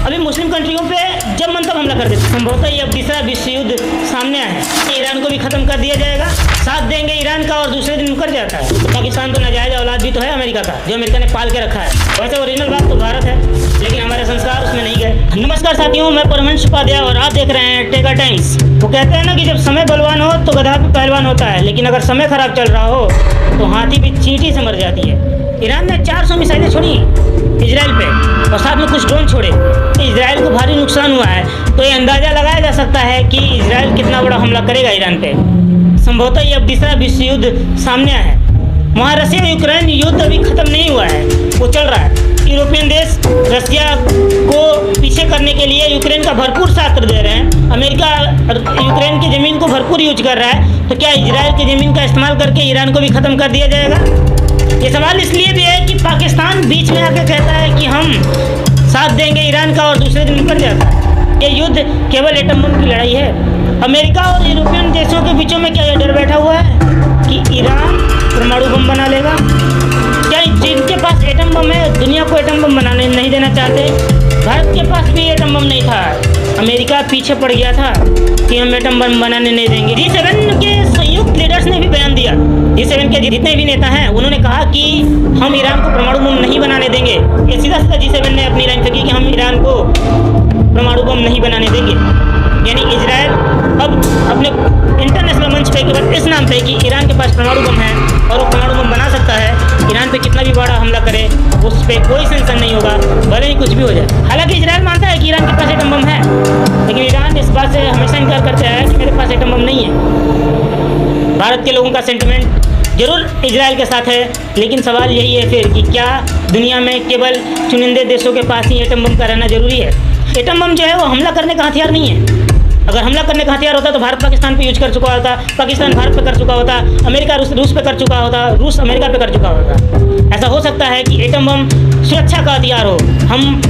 अभी मुस्लिम कंट्रियों पे जब मन तब हमला कर देते। संभवतः ये अब तीसरा विश्व युद्ध सामने आया है। ईरान को भी खत्म कर दिया जाएगा, साथ देंगे ईरान का और दूसरे दिन मुकर जाता है। तो पाकिस्तान तो नाजायज औलाद भी तो है अमेरिका का, जो अमेरिका ने पाल के रखा है। वैसे ओरिजिनल बात तो भारत है, लेकिन हमारे संस्कार उसमें नहीं गए। नमस्कार साथियों, मैं परमहंस उपाध्याय और आप देख रहे हैं टेका टाइम्स। वो कहते हैं ना कि जब समय बलवान हो तो गधा भी पहलवान होता है, लेकिन अगर समय खराब चल रहा हो तो हाथी भी चींटी से मर जाती है। ईरान ने 400 मिसाइलें छोड़ी इजराइल पे और साथ में कुछ ड्रोन छोड़े। तो इजराइल को भारी नुकसान हुआ है। तो ये अंदाज़ा लगाया जा सकता है कि इजराइल कितना बड़ा हमला करेगा ईरान पे। संभवतः ये अब तीसरा विश्व युद्ध सामने आया है। वहाँ रशिया यूक्रेन युद्ध अभी खत्म नहीं हुआ है, वो चल रहा है। यूरोपियन देश रशिया को पीछे करने के लिए यूक्रेन का भरपूर साथ दे रहे हैं। अमेरिका यूक्रेन की ज़मीन को भरपूर यूज कर रहा है। तो क्या इजराइल की ज़मीन का इस्तेमाल करके ईरान को भी ख़त्म कर दिया जाएगा? ये सवाल इसलिए भी है कि पाकिस्तान बीच में आकर कहता है कि हम साथ देंगे ईरान का और दूसरे दिन मुकर जाता है। ये युद्ध केवल एटम बम की लड़ाई है। अमेरिका और यूरोपियन देशों के बीचों में क्या ये डर बैठा हुआ है कि ईरान परमाणु बम बना लेगा? क्या जिनके पास एटम बम है दुनिया को एटम बम बनाने नहीं देना चाहते? भारत के पास भी एटम बम नहीं था, अमेरिका पीछे पड़ गया था कि हम एटम बम बनाने नहीं देंगे। G7 के संयुक्त लीडर्स ने भी बयान दिया। G7 के जितने भी नेता हैं उन्होंने कहा कि हम ईरान को परमाणु बम नहीं बनाने देंगे। ये सीधा सीधा G7 ने अपनी लाइन फेंकी कि हम ईरान को परमाणु बम नहीं बनाने देंगे। यानी इजराइल अब अपने इंटरनेशनल मंच पे केवल इस नाम पे कि ईरान के पास परमाणु बम है और वो परमाणु बम बना सकता है, ईरान पे कितना भी बड़ा हमला करे उस पर कोई सेंसन नहीं होगा, भले ही कुछ भी हो जाए। हालांकि इजराइल मानता है कि ईरान के पास एटम बम है, लेकिन ईरान इस बात से हमेशा इनकार करता है कि मेरे पास एटम बम नहीं है। भारत के लोगों का सेंटिमेंट जरूर इजराइल के साथ है, लेकिन सवाल यही है फिर कि क्या दुनिया में केवल चुनिंदे देशों के पास ही एटम बम का रहना जरूरी है? एटम बम जो है वो हमला करने का हथियार नहीं है। अगर हमला करने का हथियार होता तो भारत पाकिस्तान पे यूज कर चुका होता, पाकिस्तान भारत पे कर चुका होता, अमेरिका रूस पे कर चुका होता, रूस अमेरिका पे कर चुका होता। ऐसा हो सकता है कि एटम बम सुरक्षा का हथियार हो। हम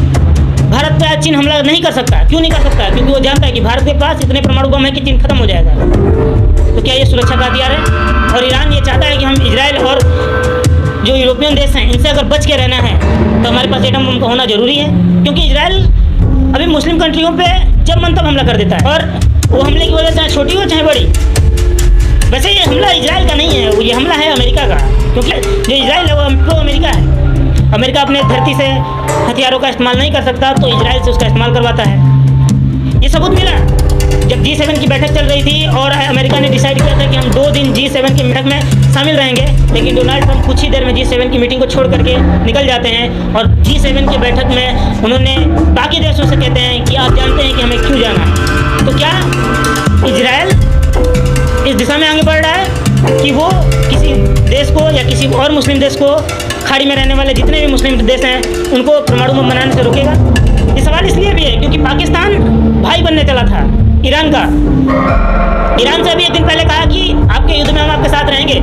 भारत पे आज चीन हमला नहीं कर सकता। क्यों नहीं कर सकता? क्योंकि वो जानता है कि भारत के पास इतने परमाणु बम है कि चीन खत्म हो जाएगा। तो क्या ये सुरक्षा का हथियार है? और ईरान ये चाहता है कि हम इजराइल और जो यूरोपियन देश हैं इनसे अगर बच के रहना है तो हमारे पास एटम बम का होना जरूरी है, क्योंकि इजराइल अभी मुस्लिम कंट्रियों पे जब मन तब हमला कर देता है। और वो हमले की वजह चाहे छोटी हो चाहे बड़ी। वैसे ये हमला इजराइल का नहीं है, ये हमला है अमेरिका का, क्योंकि जो इजराइल है वो प्रो अमेरिका है। अमेरिका अपने धरती से हथियारों का इस्तेमाल नहीं कर सकता तो इजराइल से उसका इस्तेमाल करवाता है। ये सबूत मिला जब G7 की बैठक चल रही थी और अमेरिका ने डिसाइड किया था कि हम 2 दिन G7 की बैठक में शामिल रहेंगे, लेकिन डोनाल्ड ट्रंप कुछ ही देर में G7 की मीटिंग को छोड़ करके निकल जाते हैं और G7 की बैठक में उन्होंने बाकी देशों से कहते हैं कि आप जानते हैं कि हमें क्यों जाना है। तो क्या इजराइल इस दिशा में आगे बढ़ रहा है कि वो किसी देश को या किसी और मुस्लिम देश को, खाड़ी में रहने वाले जितने भी मुस्लिम देश हैं उनको परमाणु बम बनाने से रोकेगा? ये सवाल इसलिए भी है क्योंकि पाकिस्तान भाई बनने चला था ईरान का। ईरान से अभी एक दिन पहले कहा कि आपके युद्ध में हम आपके साथ रहेंगे,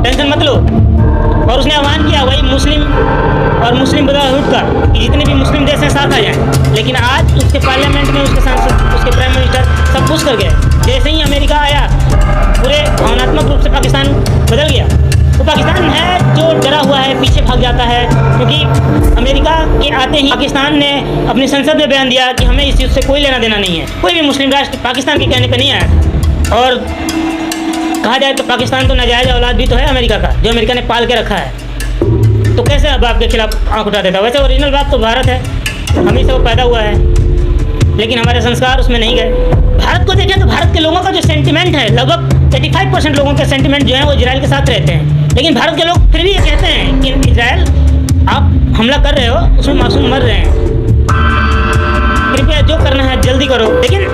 टेंशन मत लो। और उसने आह्वान किया वही मुस्लिम और मुस्लिम ब्रदरहुड का कि जितने भी मुस्लिम देश हैं साथ आ जाएं। लेकिन आज उसके पार्लियामेंट में उसके सांसद, उसके प्राइम मिनिस्टर सब खुश कर गए। जैसे ही अमेरिका आया पूरे भावनात्मक रूप से पाकिस्तान बदल गया। तो पाकिस्तान है जो डरा हुआ है, पीछे भाग जाता है, क्योंकि अमेरिका के आते ही पाकिस्तान ने अपनी संसद में बयान दिया कि हमें इस युद्ध से कोई लेना देना नहीं है। कोई भी मुस्लिम राष्ट्र पाकिस्तान के कहने पर नहीं आया। और कहा जाए तो पाकिस्तान तो नाजायज औलाद भी तो है अमेरिका का, जो अमेरिका ने पाल के रखा है। तो कैसे अब आपके खिलाफ आँख उठा देता? वैसे ओरिजिनल बात तो भारत है, हमें से वो पैदा हुआ है, लेकिन हमारे संस्कार उसमें नहीं गए। भारत को देखें तो भारत के लोगों का जो सेंटिमेंट है, लगभग 85% लोगों के सेंटिमेंट जो है वो इजराइल के साथ रहते हैं। लेकिन भारत के लोग फिर भी ये कहते हैं कि इजराइल आप हमला कर रहे हो, उसमें मासूम मर रहे हैं, कृपया जो करना है जल्दी करो। लेकिन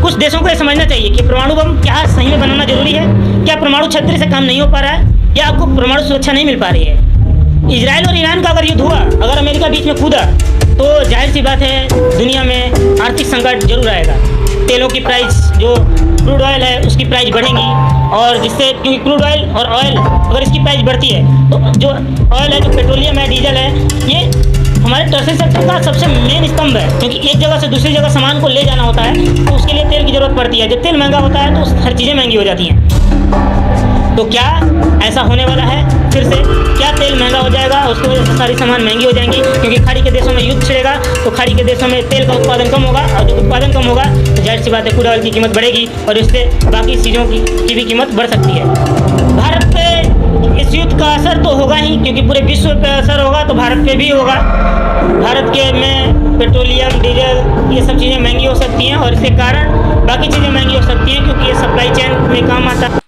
कुछ देशों को ये समझना चाहिए कि परमाणु बम क्या सही में बनाना जरूरी है? क्या परमाणु छतरी से काम नहीं हो पा रहा है, या आपको परमाणु सुरक्षा नहीं मिल पा रही है? इजराइल और ईरान का अगर युद्ध हुआ, अगर अमेरिका बीच में कूदा, तो जाहिर सी बात है दुनिया में आर्थिक संकट जरूर आएगा। तेलों की प्राइस, जो क्रूड ऑयल है उसकी प्राइस बढ़ेंगी, और जिससे क्योंकि क्रूड ऑयल और ऑयल अगर इसकी प्राइस बढ़ती है तो जो ऑयल है, जो पेट्रोलियम है, डीजल है, ये हमारे टर्सरी सेक्टर का सबसे मेन स्तंभ है। क्योंकि एक जगह से दूसरी जगह सामान को ले जाना होता है तो उसके लिए तेल की ज़रूरत पड़ती है। जब तेल महंगा होता है तो हर चीज़ें महंगी हो जाती हैं। तो क्या ऐसा होने वाला है फिर से? क्या तेल महंगा हो जाएगा? उसकी वजह से सारी सामान महंगी हो जाएंगी, क्योंकि खाड़ी के देशों में युद्ध छिड़ेगा तो खाड़ी के देशों में तेल का उत्पादन कम होगा, और जब उत्पादन कम होगा तो जाहिर सी बात है क्रूड ऑयल की कीमत बढ़ेगी और इससे बाकी चीज़ों की भी कीमत बढ़ सकती है। भारत पे इस युद्ध का असर तो होगा ही, क्योंकि पूरे विश्व पे असर होगा तो भारत पे भी होगा। भारत के में पेट्रोलियम, डीजल, ये सब चीज़ें महंगी हो सकती हैं और इसके कारण बाकी चीज़ें महंगी हो सकती हैं, क्योंकि ये सप्लाई चेन में काम आता है।